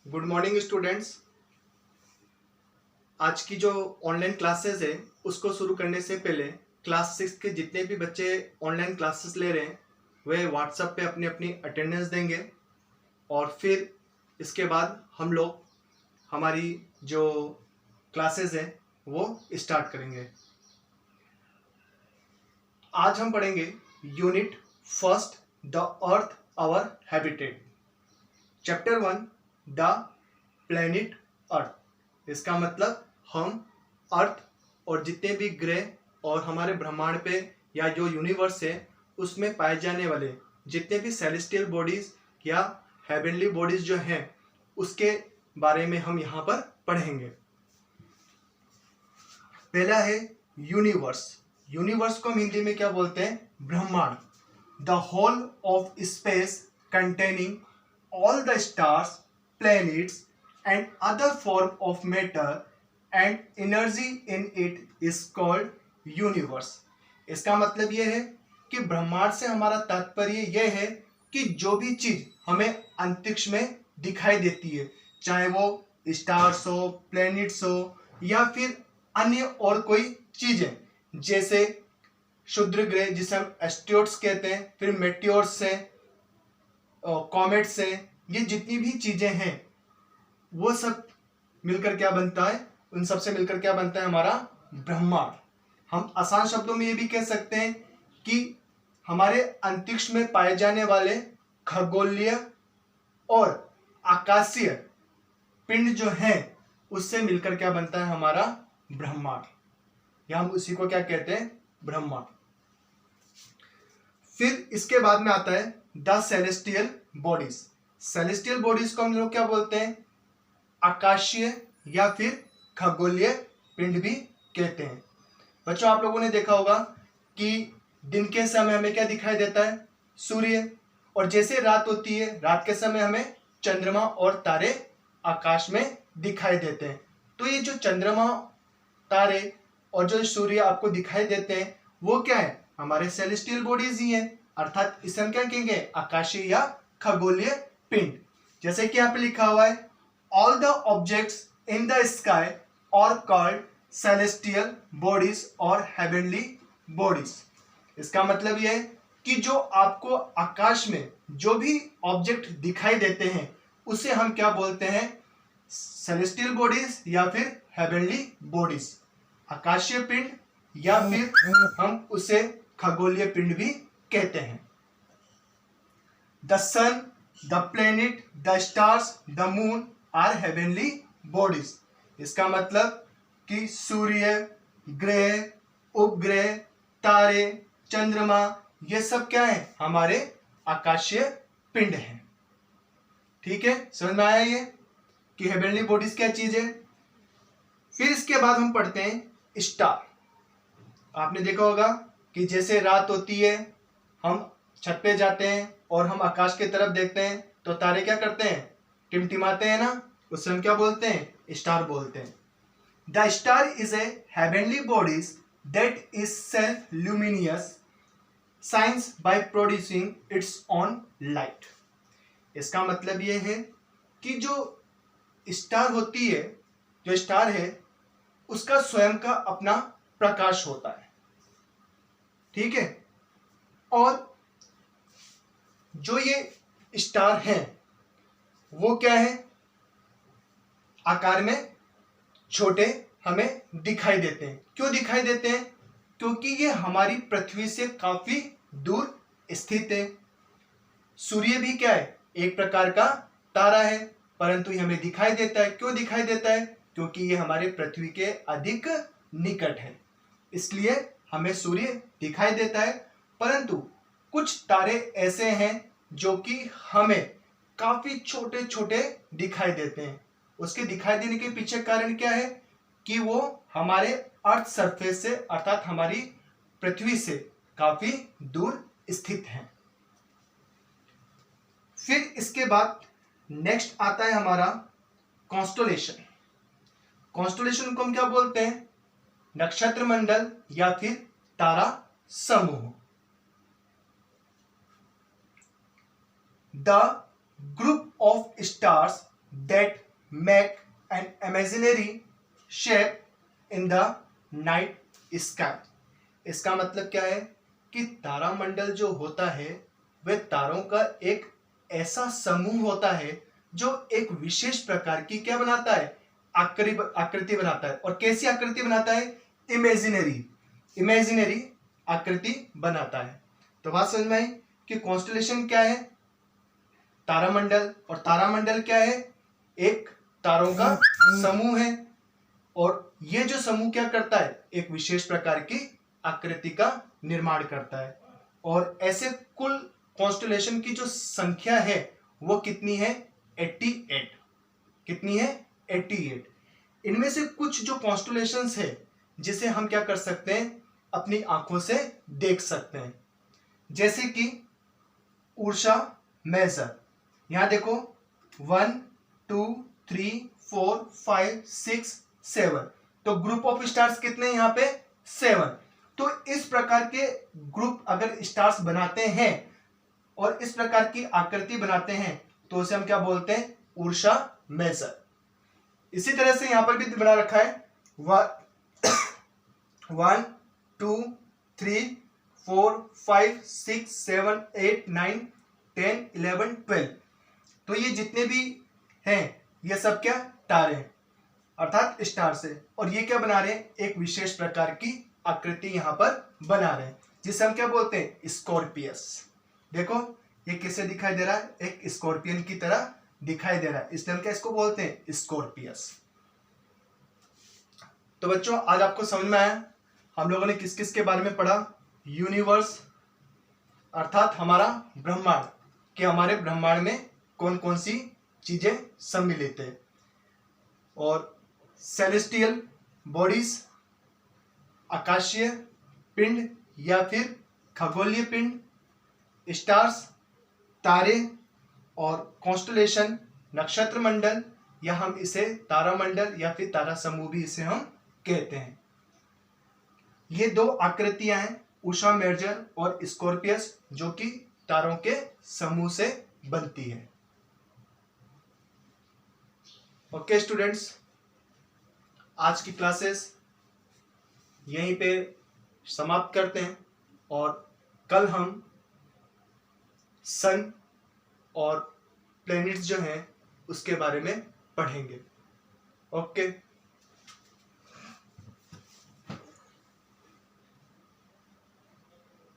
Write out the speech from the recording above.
Good morning students. आज की जो ऑनलाइन क्लासेस है उसको शुरू करने से पहले क्लास 6 के जितने भी बच्चे ऑनलाइन क्लासेस ले रहे हैं वे व्हाट्सएप पे अपनी अपनी अटेंडेंस देंगे और फिर इसके बाद हम लोग हमारी जो क्लासेस है वो स्टार्ट करेंगे। आज हम पढ़ेंगे unit first, the earth our habitat, chapter 1, the planet earth. इसका मतलब हम अर्थ और जितने भी ग्रह और हमारे ब्रह्मांड पे या जो यूनिवर्स है उसमें पाए जाने वाले जितने भी सेलेस्टियल बॉडीज या हेवनली बॉडीज जो हैं उसके बारे में हम यहाँ पर पढ़ेंगे। पहला है यूनिवर्स। यूनिवर्स को हम हिंदी में क्या बोलते हैं? ब्रह्मांड। The whole of space containing all the stars, planets and other form of matter and energy in it is called universe। इसका मतलब यह है कि ब्रह्मांड से हमारा तात्पर्य यह है कि जो भी चीज हमें अंतरिक्ष में दिखाई देती है, चाहे वो स्टार्स हो, प्लैनेट्स हो या फिर अन्य और कोई चीजें, जैसे क्षुद्र ग्रह जिसे हम एस्ट्रॉइड्स कहते हैं, फिर मेटियोर्स हैं, कॉमेट्स से, ये जितनी भी चीजें हैं वो सब मिलकर क्या बनता है? उन सब से मिलकर क्या बनता है? हमारा ब्रह्मांड। हम आसान शब्दों में ये भी कह सकते हैं कि हमारे अंतरिक्ष में पाए जाने वाले खगोलीय और आकाशीय पिंड जो हैं उससे मिलकर क्या बनता है? हमारा ब्रह्मांड, या हम उसी को क्या कहते हैं? ब्रह्मांड। फिर इसके बाद में आता है the celestial bodies. Celestial bodies को हम लोग क्या बोलते हैं? आकाशीय या फिर खगोलीय पिंड भी कहते हैं। बच्चों, आप लोगों ने देखा होगा कि दिन के समय हमें क्या दिखाई देता है? सूर्य। और जैसे रात होती है, रात के समय हमें चंद्रमा और तारे आकाश में दिखाई देते हैं। तो ये जो चंद्रमा, तारे और जो सूर्य आपको दिखाई देते हैं वो क्या है? हमारे सेलेस्टियल बॉडीज ही हैं, अर्थात इसे हम क्या कहेंगे? आकाशीय या खगोलीय पिंड। जैसे कि यहाँ पे लिखा हुआ है all the objects in the sky are called celestial bodies और हेवनली बॉडीज। इसका मतलब यह है कि जो आपको आकाश में जो भी ऑब्जेक्ट दिखाई देते हैं उसे हम क्या बोलते हैं? सेलेस्टियल बॉडीज या फिर हेवनली बॉडीज, आकाशीय पिंड, या फिर हम उसे खगोलीय पिंड भी कहते हैं। The sun, the planet, the stars, the moon are heavenly bodies. इसका मतलब कि सूर्य, ग्रह, उपग्रह, तारे, चंद्रमा, ये सब क्या है? हमारे आकाशीय पिंड हैं। ठीक है, समझ में आया ये कि हेवनली बॉडीज क्या चीज है? फिर इसके बाद हम पढ़ते हैं स्टार। आपने देखा होगा कि जैसे रात होती है, हम छत पे जाते हैं और हम आकाश की तरफ देखते हैं तो तारे क्या करते हैं? टिमटिमाते हैं ना, उससे हम क्या बोलते हैं? स्टार बोलते हैं। The star is a heavenly bodies that is self luminous shines by producing it's on light. इसका मतलब यह है कि जो स्टार होती है, जो स्टार है उसका स्वयं का अपना प्रकाश होता है। ठीक है, और जो ये स्टार हैं वो क्या है? आकार में छोटे हमें दिखाई देते हैं। क्यों दिखाई देते हैं? क्योंकि ये हमारी पृथ्वी से काफी दूर स्थित है। सूर्य भी क्या है? एक प्रकार का तारा है, परंतु ये हमें दिखाई देता है। क्यों दिखाई देता है? क्योंकि ये हमारे पृथ्वी के अधिक निकट है, इसलिए हमें सूर्य दिखाई देता है। परंतु कुछ तारे ऐसे हैं जो कि हमें काफी छोटे छोटे दिखाई देते हैं। उसके दिखाई देने के पीछे कारण क्या है? कि वो हमारे अर्थ सरफेस से, अर्थात हमारी पृथ्वी से काफी दूर स्थित हैं। फिर इसके बाद नेक्स्ट आता है हमारा कॉन्स्टलेशन। कॉन्स्टलेशन को हम क्या बोलते हैं? नक्षत्र मंडल या फिर तारा समूह। The group of stars that make an imaginary shape in the night sky। इसका मतलब क्या है कि तारामंडल जो होता है वह तारों का एक ऐसा समूह होता है जो एक विशेष प्रकार की क्या बनाता है, आकृति बनाता है। और कैसी आकृति बनाता है, इमेजिनरी आकृति बनाता है। तो बात समझ में आई कि कॉन्स्टेलेशन क्या है, तारामंडल, और तारामंडल क्या है, एक तारों का समूह है। और ये जो समूह क्या करता है, एक विशेष प्रकार की आकृति का निर्माण करता है। और ऐसे कुल कॉन्स्टेलेशन की जो संख्या है वो कितनी है, 88। कितनी है, 88। इनमें से कुछ जो कॉन्स्टेलेशंस है जिसे हम क्या कर सकते हैं, अपनी आंखों से देख सकते हैं, जैसे कि उर्सा मेजर। यहां देखो 1 2 3 4 5 6 7, तो ग्रुप ऑफ स्टार्स कितने हैं यहाँ पे, 7। तो इस प्रकार के ग्रुप अगर स्टार्स बनाते हैं और इस प्रकार की आकृति बनाते हैं तो उसे हम क्या बोलते हैं, उर्सा मेजर। इसी तरह से यहां पर भी बना रखा है 1 2 3 4 5 6 7 8 9 10 11 12। तो ये जितने भी हैं ये सब क्या, तारे हैं, अर्थात स्टार से। और ये क्या बना रहे हैं, एक विशेष प्रकार की आकृति यहां पर बना रहे हैं, जिसे हम क्या बोलते हैं, स्कॉर्पियस। देखो ये कैसे दिखाई दे रहा है, एक स्कॉर्पियन की तरह दिखाई दे रहा है, इसलिए हम क्या इसको बोलते हैं, स्कॉर्पियस। तो बच्चों आज आपको समझ में आया हम लोगों ने किस किस के बारे में पढ़ा, यूनिवर्स अर्थात हमारा ब्रह्मांड, कि हमारे ब्रह्मांड में कौन कौन सी चीजें सम्मिलित है, और सेलेस्टियल बॉडीज, आकाशीय पिंड या फिर खगोलीय पिंड, स्टार्स तारे, और कॉन्स्टेलेशन नक्षत्र मंडल, या हम इसे तारामंडल या फिर तारा समूह भी इसे हम कहते हैं। ये दो आकृतियां हैं, उर्सा मेजर और स्कॉर्पियस, जो कि तारों के समूह से बनती है। ओके स्टूडेंट्स, आज की क्लासेस यहीं पे समाप्त करते हैं, और कल हम सन और प्लैनेट्स जो हैं उसके बारे में पढ़ेंगे। ओके।